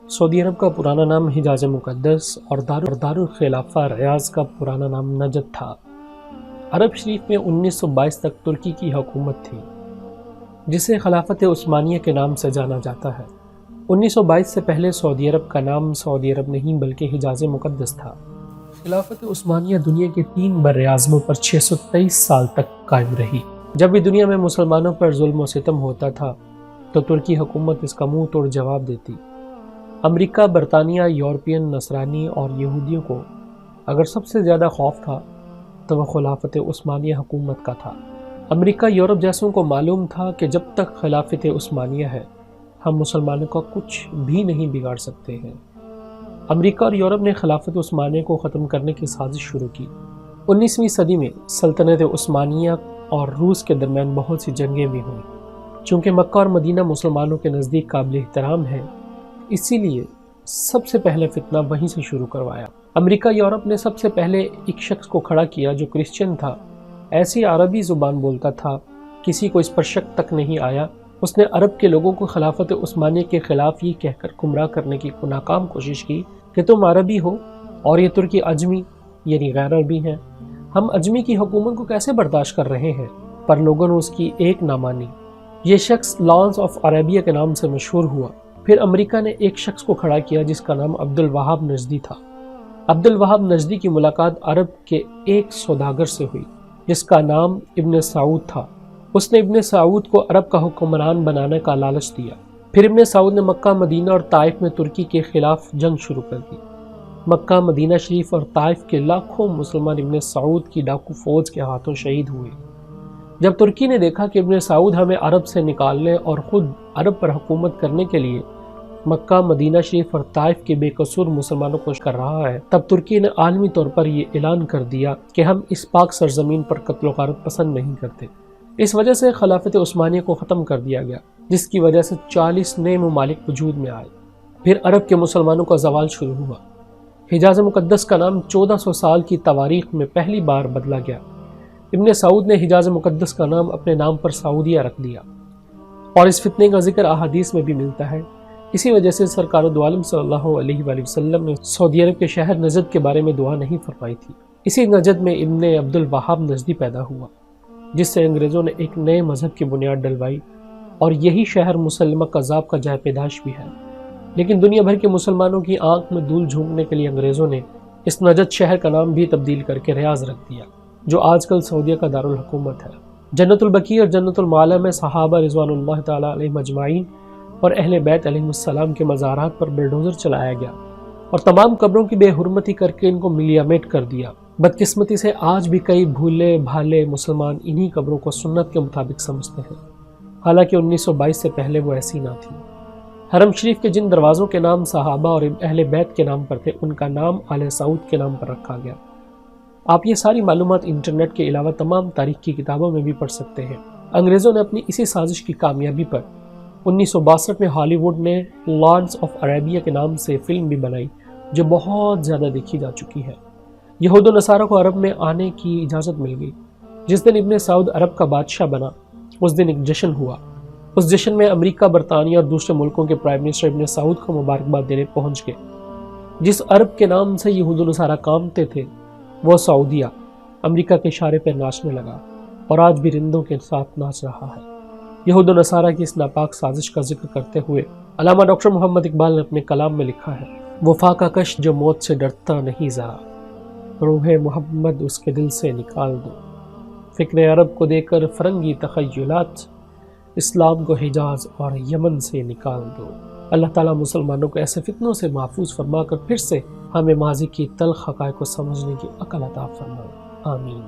سعودی عرب کا پرانا نام حجاز مقدس اور دارالخلافہ ریاض کا پرانا نام نجد تھا۔ عرب شریف میں 1922 تک ترکی کی حکومت تھی، جسے خلافت عثمانیہ کے نام سے جانا جاتا ہے۔ 1922 سے پہلے سعودی عرب کا نام سعودی عرب نہیں بلکہ حجاز مقدس تھا۔ خلافت عثمانیہ دنیا کے 3 براعظموں پر 623 سال تک قائم رہی۔ جب بھی دنیا میں مسلمانوں پر ظلم و ستم ہوتا تھا تو ترکی حکومت اس کا منہ توڑ جواب دیتی۔ امریکہ، برطانیہ، یورپین، نصرانی اور یہودیوں کو اگر سب سے زیادہ خوف تھا تو وہ خلافت عثمانیہ حکومت کا تھا۔ امریکہ یورپ جیسوں کو معلوم تھا کہ جب تک خلافت عثمانیہ ہے ہم مسلمانوں کا کچھ بھی نہیں بگاڑ سکتے ہیں۔ امریکہ اور یورپ نے خلافت عثمانیہ کو ختم کرنے کی سازش شروع کی۔ 19ویں صدی میں سلطنت عثمانیہ اور روس کے درمیان بہت سی جنگیں بھی ہوئیں۔ چونکہ مکہ اور مدینہ مسلمانوں کے نزدیک قابل احترام ہے، اسی لیے سب سے پہلے فتنہ وہیں سے شروع کروایا۔ امریکہ یورپ نے سب سے پہلے ایک شخص کو کھڑا کیا جو کرسچن تھا، ایسی عربی زبان بولتا تھا، کسی کو اس پر شک تک نہیں آیا۔ اس نے عرب کے لوگوں کو خلافت عثمانیہ کے خلاف یہ کہہ کر گمراہ کرنے کی ناکام کوشش کی کہ تم عربی ہو اور یہ ترکی اجمی یعنی غیر عربی ہیں، ہم اجمی کی حکومت کو کیسے برداشت کر رہے ہیں؟ پر لوگوں نے اس کی ایک نہ مانی۔ یہ شخص لانس آف عربیہ کے نام سے مشہور ہوا۔ پھر امریکہ نے ایک شخص کو کھڑا کیا جس کا نام عبدالوہاب نجدی تھا۔ عبدالوہاب نجدی کی ملاقات عرب کے ایک سوداگر سے ہوئی جس کا نام ابن سعود تھا۔ اس نے ابن سعود کو عرب کا حکمران بنانے کا لالچ دیا۔ پھر ابن سعود نے مکہ، مدینہ اور طائف میں ترکی کے خلاف جنگ شروع کر دی۔ مکہ، مدینہ شریف اور طائف کے لاکھوں مسلمان ابن سعود کی ڈاکو فوج کے ہاتھوں شہید ہوئے۔ جب ترکی نے دیکھا کہ ابن سعود ہمیں عرب سے نکالنے اور خود عرب پر حکومت کرنے کے لیے مکہ، مدینہ شریف اور طائف کے بے قصور مسلمانوں کو کر رہا ہے، تب ترکی نے عالمی طور پر یہ اعلان کر دیا کہ ہم اس پاک سرزمین پر قتل و غارت پسند نہیں کرتے۔ اس وجہ سے خلافت عثمانیہ کو ختم کر دیا گیا، جس کی وجہ سے 40 نئے ممالک وجود میں آئے۔ پھر عرب کے مسلمانوں کا زوال شروع ہوا۔ حجاز مقدس کا نام 1400 سال کی تواریخ میں پہلی بار بدلا گیا۔ ابن سعود نے حجاز مقدس کا نام اپنے نام پر سعودیہ رکھ دیا، اور اس فتنے کا ذکر احادیث میں بھی ملتا ہے۔ اسی وجہ سے سرکار دو عالم صلی اللہ علیہ وآلہ وسلم نے سعودی عرب کے شہر نجد کے بارے میں دعا نہیں فرمائی تھی۔ اسی نجد میں ابن عبدالوہاب نجدی پیدا ہوا، جس سے انگریزوں نے ایک نئے مذہب کی بنیاد ڈلوائی، اور یہی شہر مسلمہ کذاب کا جائے پیدائش بھی ہے۔ لیکن دنیا بھر کے مسلمانوں کی آنکھ میں دھول جھونکنے کے لیے انگریزوں نے اس نجد شہر کا نام بھی تبدیل کر کے ریاض رکھ دیا، جو آج کل سعودیہ کا دارالحکومت ہے۔ جنت البقیع اور جنت المعلی میں صحابہ رضوان اللہ تعالیٰ علیہم اجمعین اور اہل بیت علیہ السلام کے مزارات پر بلڈوزر چلایا گیا اور تمام قبروں کی بے حرمتی کر کے ان کو ملیامیٹ کر دیا۔ بدقسمتی سے آج بھی کئی بھولے بھالے مسلمان انہی قبروں کو سنت کے مطابق سمجھتے ہیں، حالانکہ 1922 سے پہلے وہ ایسی نہ تھی۔ حرم شریف کے جن دروازوں کے نام صحابہ اور اہل بیت کے نام پر تھے، ان کا نام آل سعود کے نام پر رکھا گیا۔ آپ یہ ساری معلومات انٹرنیٹ کے علاوہ تمام تاریخ کی کتابوں میں بھی پڑھ سکتے ہیں۔ انگریزوں نے اپنی اسی سازش کی کامیابی پر 1962 میں ہالی ووڈ نے لارڈز آف عربیہ کے نام سے فلم بھی بنائی، جو بہت زیادہ دیکھی جا چکی ہے۔ یہود و نصارہ کو عرب میں آنے کی اجازت مل گئی۔ جس دن ابن سعود عرب کا بادشاہ بنا، اس دن ایک جشن ہوا۔ اس جشن میں امریکہ، برطانیہ اور دوسرے ملکوں کے پرائم منسٹر ابن سعود کو مبارکباد دینے پہنچ گئے۔ جس عرب کے نام سے یہود و نصارہ کامتے تھے، وہ سعودیہ امریکہ کے اشارے پر ناچنے لگا، اور آج بھی رندوں کے ساتھ ناچ رہا ہے۔ یہود و نصارہ کی اس ناپاک سازش کا ذکر کرتے ہوئے علامہ ڈاکٹر محمد اقبال نے اپنے کلام میں لکھا ہے، وفا کا کش جو موت سے ڈرتا نہیں ذرا، روح محمد اس کے دل سے نکال دو، فکر عرب کو دے کر فرنگی تخیلات، اسلام کو حجاز اور یمن سے نکال دو۔ اللہ تعالیٰ مسلمانوں کو ایسے فتنوں سے محفوظ فرما کر پھر سے ہمیں ماضی کی تلخ حقائق کو سمجھنے کی عقل عطا فرمائے، آمین۔